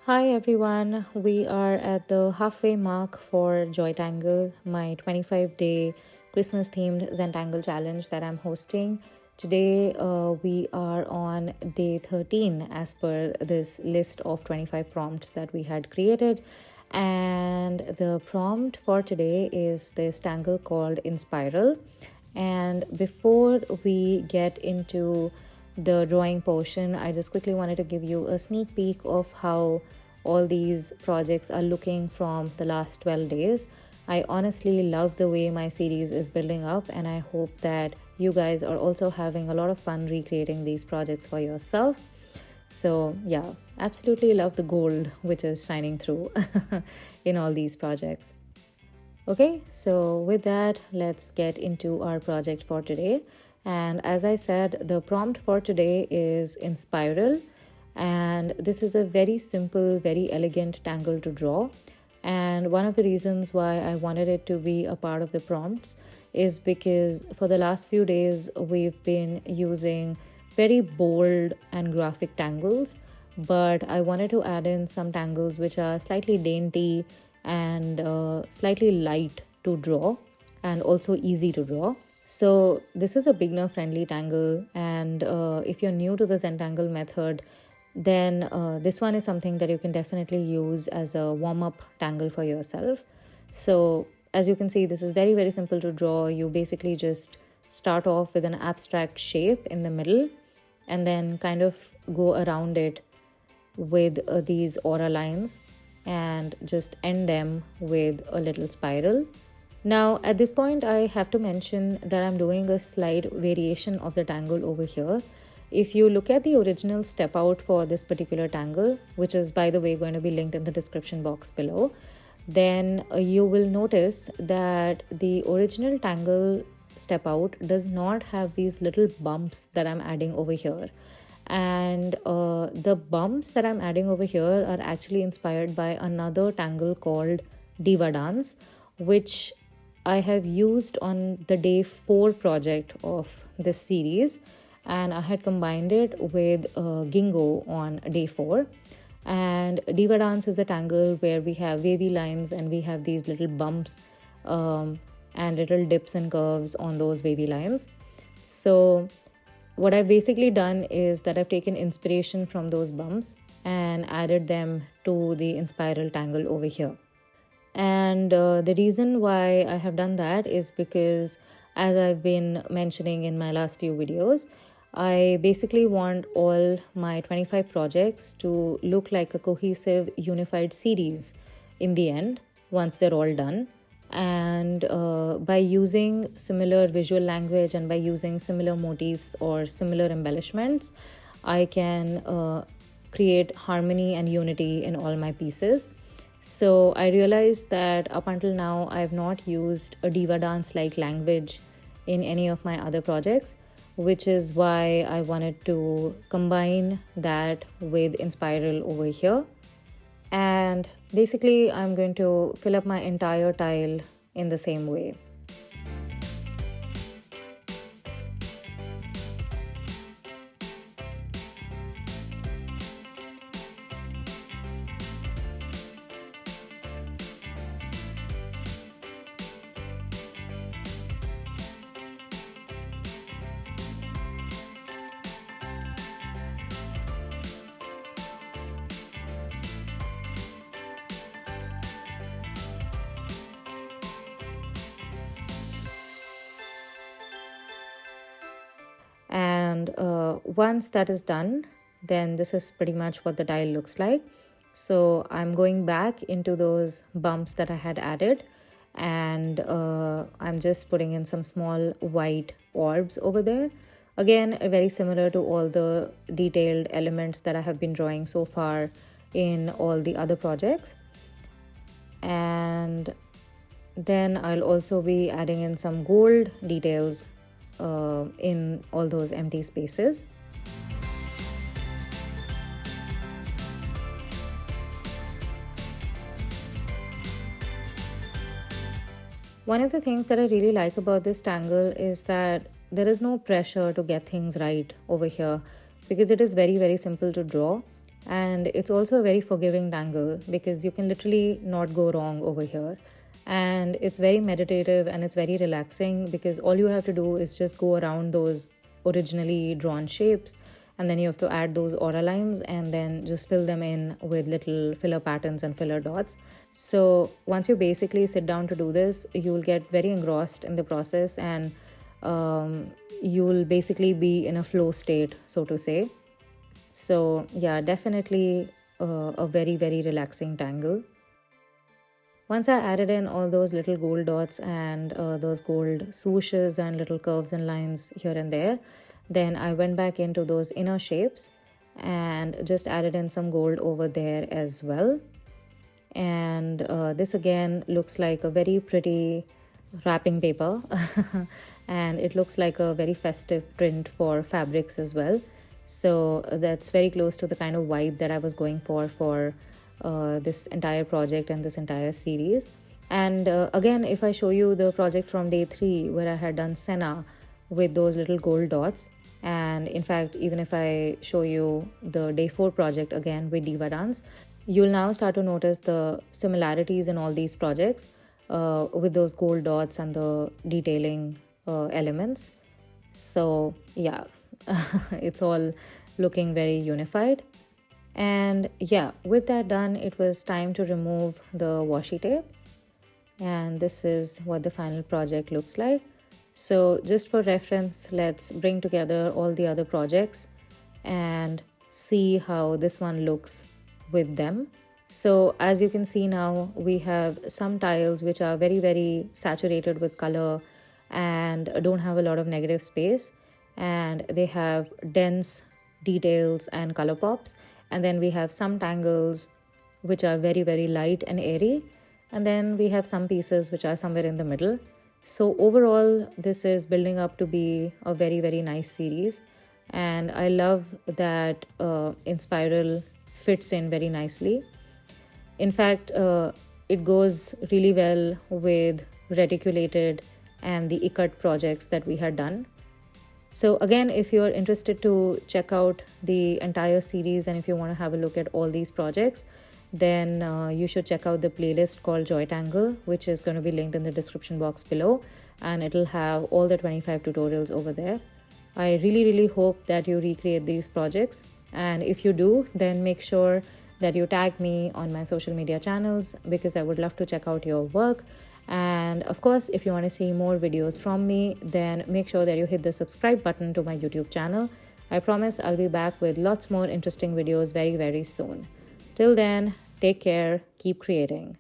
Hi everyone, we are at the halfway mark for JoyTangle, my 25-day Christmas themed Zentangle challenge that I'm hosting. Today we are on day 13 as per this list of 25 prompts that we had created. And the prompt for today is this tangle called Inspiral. And before we get into the drawing portion, I just quickly wanted to give you a sneak peek of how all these projects are looking from the last 12 days. I honestly love the way my series is building up, and I hope that you guys are also having a lot of fun recreating these projects for yourself. So, yeah, absolutely love the gold which is shining through in all these projects. Okay, so with that, let's get into our project for today. And as I said, the prompt for today is Inspiral. And this is a very simple, very elegant tangle to draw. And one of the reasons why I wanted it to be a part of the prompts is because for the last few days, we've been using very bold and graphic tangles. But I wanted to add in some tangles which are slightly dainty and slightly light to draw and also easy to draw. So this is a beginner friendly tangle, and if you're new to the Zentangle method, then this one is something that you can definitely use as a warm-up tangle for yourself. So as you can see, this is very, very simple to draw. You basically just start off with an abstract shape in the middle and then kind of go around it with these aura lines and just end them with a little spiral. Now at this point I have to mention that I'm doing a slight variation of the tangle over here. If you look at the original step out for this particular tangle, which is by the way going to be linked in the description box below, then you will notice that the original tangle step out does not have these little bumps that I'm adding over here. And the bumps that I'm adding over here are actually inspired by another tangle called Diva Dance, which I have used on the day 4 project of this series, and I had combined it with Gingo on day 4. And Diva Dance is a tangle where we have wavy lines and we have these little bumps and little dips and curves on those wavy lines. So what I've basically done is that I've taken inspiration from those bumps and added them to the Inspiral tangle over here. And the reason why I have done that is because, as I've been mentioning in my last few videos, I basically want all my 25 projects to look like a cohesive, unified series in the end, once they're all done. And by using similar visual language and by using similar motifs or similar embellishments, I can create harmony and unity in all my pieces. So I realized that up until now I've not used a diva dance like language in any of my other projects, which is why I wanted to combine that with Inspiral over here. And basically I'm going to fill up my entire tile in the same way. And once that is done, then this is pretty much what the tile looks like. So I'm going back into those bumps that I had added, and I'm just putting in some small white orbs over there. Again, very similar to all the detailed elements that I have been drawing so far in all the other projects. And then I'll also be adding in some gold details in all those empty spaces. One of the things that I really like about this tangle is that there is no pressure to get things right over here because it is very, very simple to draw. And it's also a very forgiving tangle because you can literally not go wrong over here. And it's very meditative and it's very relaxing because all you have to do is just go around those originally drawn shapes, and then you have to add those aura lines and then just fill them in with little filler patterns and filler dots. So once you basically sit down to do this, you'll get very engrossed in the process, and you'll basically be in a flow state, so to say. So yeah, definitely a very, very relaxing tangle. Once I added in all those little gold dots and those gold swooshes and little curves and lines here and there, then I went back into those inner shapes and just added in some gold over there as well. And this again looks like a very pretty wrapping paper and it looks like a very festive print for fabrics as well. So that's very close to the kind of vibe that I was going for this entire project and this entire series. And again, if I show you the project from day 3 where I had done Senna with those little gold dots, and in fact even if I show you the day 4 project again with Diva Dance, you'll now start to notice the similarities in all these projects with those gold dots and the detailing elements. So yeah, it's all looking very unified. And yeah, with that done, it was time to remove the washi tape. And this is what the final project looks like. So just for reference, let's bring together all the other projects and see how this one looks with them. So as you can see now, we have some tiles which are very, very saturated with color and don't have a lot of negative space, and they have dense details and color pops. And then we have some tangles which are very, very light and airy, and then we have some pieces which are somewhere in the middle. So overall, this is building up to be a very, very nice series, and I love that Inspiral fits in very nicely. In fact, it goes really well with reticulated and the ikat projects that we had done. So again, if you're interested to check out the entire series and if you want to have a look at all these projects, then you should check out the playlist called JoyTangle, which is going to be linked in the description box below, and it'll have all the 25 tutorials over there. I really, really hope that you recreate these projects, and if you do, then make sure that you tag me on my social media channels because I would love to check out your work. And of course, if you want to see more videos from me, then make sure that you hit the subscribe button to my YouTube channel. I promise I'll be back with lots more interesting videos very, very soon. Till then, take care, keep creating.